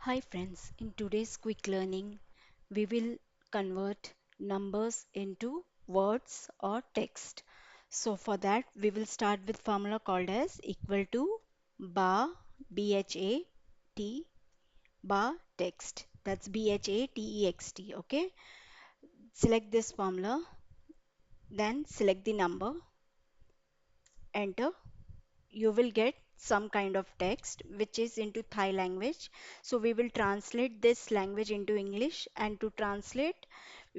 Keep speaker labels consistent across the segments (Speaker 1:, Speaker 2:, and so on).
Speaker 1: Hi friends, in today's quick learning, we will convert numbers into words or text. So for that, we will start with formula called as equal to bar, B-H-A-T, bar text. That's B-H-A-T-E-X-T, okay? Select this formula, then select the number, enter. You will get some kind of text which is into Thai language. So we will translate this language into English, and to translate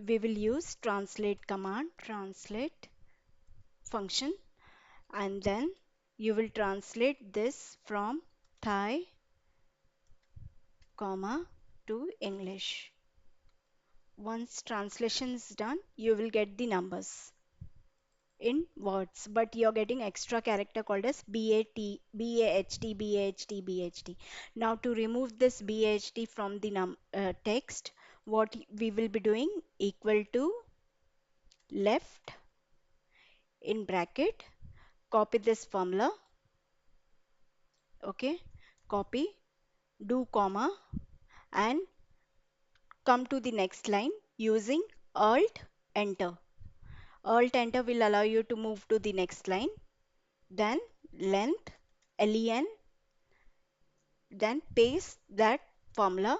Speaker 1: we will use translate command, translate function, and then you will translate this from Thai comma to English. Once translation is done, you will get the numbers in words, but you're getting extra character called as BAHT. Now to remove this BAHT from the text, what we will be doing, equal to left in bracket, copy this formula, okay, copy, do comma, and come to the next line using Alt Enter. Alt Enter will allow you to move to the next line. Then length, len, then paste that formula,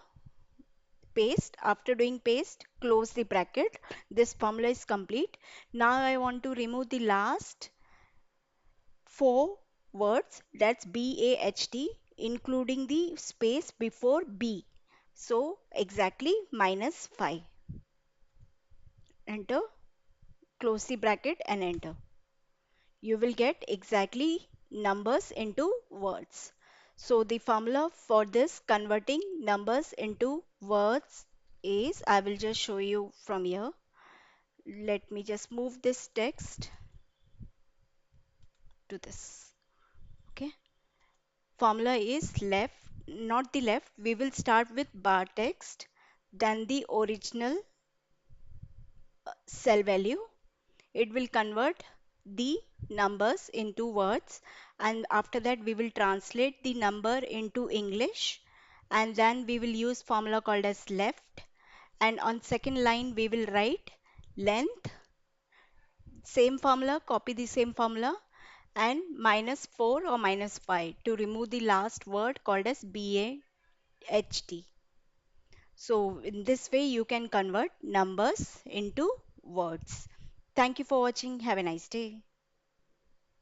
Speaker 1: paste. After doing paste, close the bracket. This formula is complete. Now I want to remove the last four words, that's BAHT, including the space before B. So exactly -5. Enter, close the bracket and enter. You will get exactly numbers into words. So the formula for this converting numbers into words is, I will just show you from here. Let me just move this text to this. Okay. Formula is left, not the left. We will start with bar text, then the original cell value. It will convert the numbers into words, and after that we will translate the number into English, and then we will use formula called as left, and on second line we will write length, same formula, copy the same formula, and -4 or -5 to remove the last word called as BAHT. So in this way you can convert numbers into words. Thank you for watching. Have a nice day.